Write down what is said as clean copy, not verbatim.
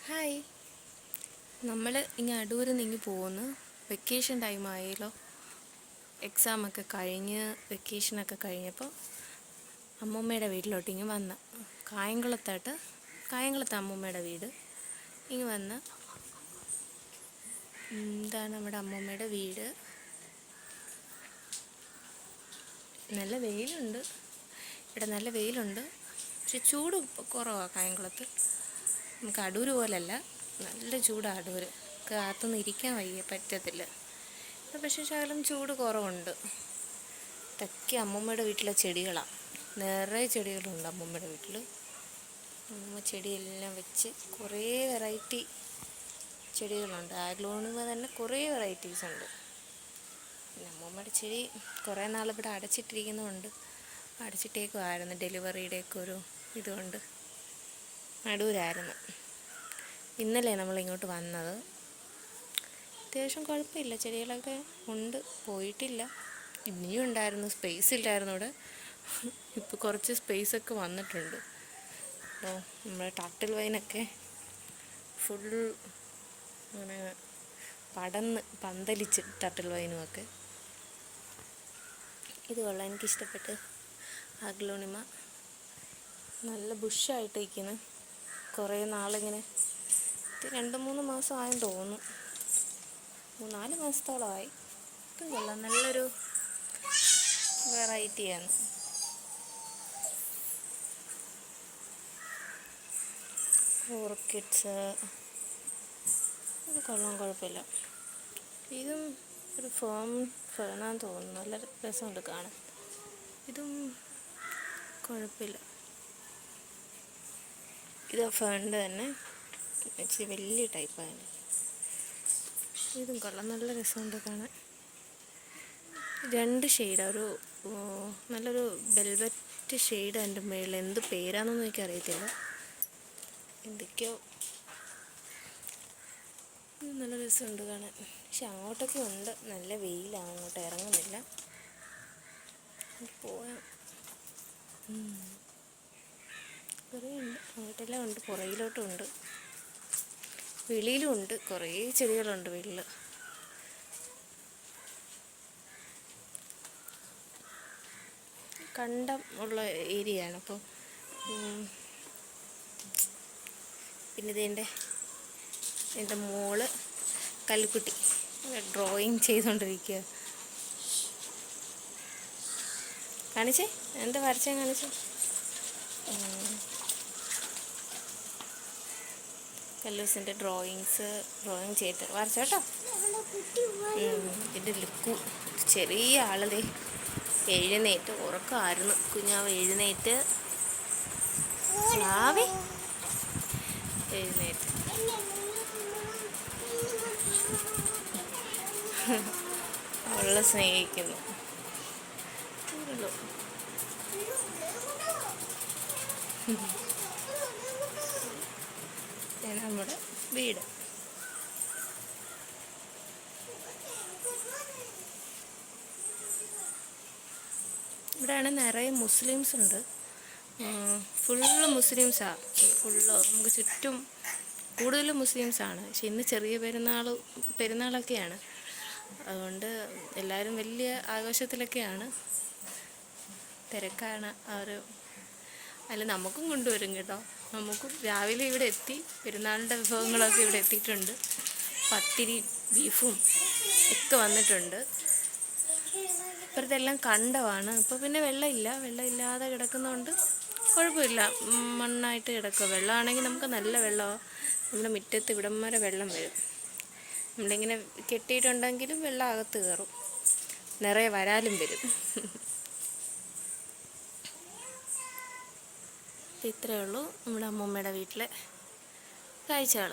Hi. നമ്മൾ ഇങ്ങ് അടൂരിൽ നിന്ന് പോകുന്നു. വെക്കേഷൻ ടൈം ആയല്ലോ. എക്സാമൊക്കെ കഴിഞ്ഞ് വെക്കേഷനൊക്കെ കഴിഞ്ഞപ്പോൾ അമ്മൂമ്മയുടെ വീട്ടിലോട്ട് ഇങ്ങ് വന്ന് കായംകുളത്ത് അമ്മൂമ്മയുടെ വീട്. ഇങ്ങ് വന്ന് ഇതാണ് നമ്മുടെ അമ്മൂമ്മയുടെ വീട്. നല്ല വെയിലുണ്ട്, ഇവിടെ നല്ല വെയിലുണ്ട്. പക്ഷെ ചൂട് കുറവാണ് കായംകുളത്ത്. നമുക്ക് അടൂർ പോലല്ല, നല്ല ചൂടാണ് അടൂർ. കാത്തൊന്നും ഇരിക്കാൻ പറ്റത്തില്ല. പക്ഷേ ശകലം ചൂട് കുറവുണ്ട്. ഇതൊക്കെ അമ്മൂമ്മയുടെ വീട്ടിലെ ചെടികളാണ്. നിറയെ ചെടികളുണ്ട് അമ്മൂമ്മയുടെ വീട്ടിൽ. അമ്മൂമ്മ ചെടിയെല്ലാം വെച്ച് കുറേ വെറൈറ്റി ചെടികളുണ്ട്. ആഗ്ലോണിമ തന്നെ കുറേ വെറൈറ്റീസ് ഉണ്ട്. പിന്നെ അമ്മൂമ്മയുടെ ചെടി കുറേ നാൾ ഇവിടെ അടച്ചിട്ടേക്കുമായിരുന്നു. ഡെലിവറിയുടെയൊക്കെ ഒരു ഇതുകൊണ്ട് അടൂരായിരുന്നു. ഇന്നലെ നമ്മളിങ്ങോട്ട് വന്നത്. അത്യാവശ്യം കുഴപ്പമില്ല, ചെടികളൊക്കെ ഉണ്ട്, പോയിട്ടില്ല. ഇനിയും ഉണ്ടായിരുന്നു, സ്പേസ് ഇല്ലായിരുന്നു ഇവിടെ. ഇപ്പോൾ കുറച്ച് സ്പേസൊക്കെ വന്നിട്ടുണ്ട്. അപ്പോൾ നമ്മുടെ ടർട്ടിൽ വൈനൊക്കെ ഫുൾ അങ്ങനെ പന്തലിച്ച് ടർട്ടിൽ വൈനുമൊക്കെ. ഇത് കൊള്ളാം, എനിക്കിഷ്ടപ്പെട്ട്. അഗ്ലോണിമ നല്ല ബുഷായിട്ട് ഇരിക്കുന്നു. കുറേ നാളിങ്ങനെ 2-3 മാസമായെന്ന് തോന്നുന്നു, 3-4 മാസത്തോളമായി. ഇതും കൊള്ളാം, നല്ലൊരു വെറൈറ്റിയാണ്. ഓർക്കിഡ്സ് ഇത് കൊള്ളാം, കുഴപ്പമില്ല. ഇതും ഒരു ഫേണാന്ന് തോന്നുന്നു, നല്ല രസമുണ്ട് കാണാൻ. ഇതും കുഴപ്പമില്ല. ഇത് ഫേണിൻ്റെ തന്നെ ഇച്ചിരി വലിയ ടൈപ്പാണ്. ഇതും കൊള്ളാം, നല്ല രസമുണ്ട് കാണാൻ. 2 ഷെയ്ഡാണ്, ഒരു നല്ലൊരു വെൽവെറ്റ് ഷെയ്ഡ്. എൻ്റെ മേളിൽ എന്ത് പേരാണെന്നൊന്നും എനിക്കറിയത്തില്ല, എന്തൊക്കെയോ. നല്ല രസമുണ്ട് കാണാൻ. പക്ഷെ അങ്ങോട്ടൊക്കെ ഉണ്ട്, നല്ല വെയിലാണ്, അങ്ങോട്ട് ഇറങ്ങുന്നില്ല. പോയാൽ കുറേ ഉണ്ട്, അങ്ങോട്ടെല്ലാം ഉണ്ട്, പുറകിലോട്ടും ഉണ്ട്, വെളിയിലും ഉണ്ട്. കുറേ ചെടികളുണ്ട് വെളിയിൽ. കണ്ടം ഉള്ള ഏരിയയാണ്. അപ്പോൾ പിന്നെ എൻ്റെ മോള് കല്ലുക്കുട്ടി ഡ്രോയിങ് ചെയ്തുകൊണ്ടിരിക്കുക. കാണിച്ചേ, എന്താ വരച്ചേ കാണിച്ചേ. കല്ലൂസിൻ്റെ ഡ്രോയിങ് ചെയ്ത് വരച്ചോട്ടോ. എൻ്റെ ലുക്കു ചെറിയ ആളതേ എഴുന്നേറ്റ്, ഉറക്കമായിരുന്നു കുഞ്ഞാവ്. എഴുന്നേറ്റ് അവളെ സ്നേഹിക്കുന്നു. നമ്മുടെ വീട് ഇവിടെയാണ്. നിറയെ മുസ്ലിംസ് ഉണ്ട്, ഫുള്ള് മുസ്ലിംസാണ്. നമുക്ക് ചുറ്റും കൂടുതലും മുസ്ലിംസാണ്. പക്ഷെ ഇന്ന് ചെറിയ പെരുന്നാളൊക്കെയാണ്, അതുകൊണ്ട് എല്ലാവരും വലിയ ആഘോഷത്തിലൊക്കെയാണ്, തിരക്കാണ്. നമുക്കും കൊണ്ടുവരും കേട്ടോ. നമുക്കും രാവിലെ ഇവിടെ എത്തി, പെരുന്നാളിൻ്റെ വിഭവങ്ങളൊക്കെ ഇവിടെ എത്തിയിട്ടുണ്ട്. പത്തിരി ബീഫും ഒക്കെ വന്നിട്ടുണ്ട്. ഇപ്പോഴത്തെല്ലാം കണ്ടമാണ്. ഇപ്പോൾ പിന്നെ വെള്ളമില്ലാതെ കിടക്കുന്നതുകൊണ്ട് കുഴപ്പമില്ല, മണ്ണായിട്ട് കിടക്കുക. വെള്ളമാണെങ്കിൽ നമുക്ക് നല്ല വെള്ളമാണ്. നമ്മുടെ മുറ്റത്ത് ഇവിടം വരെ വെള്ളം വരും. നമ്മളിങ്ങനെ കെട്ടിയിട്ടുണ്ടെങ്കിലും വെള്ളം അകത്ത് കയറും, നിറയെ വരാലും വരും. ഇത്രയേ ഉള്ളൂ നമ്മുടെ അമ്മൂമ്മയുടെ വീട്ടിലെ കാഴ്ചകൾ.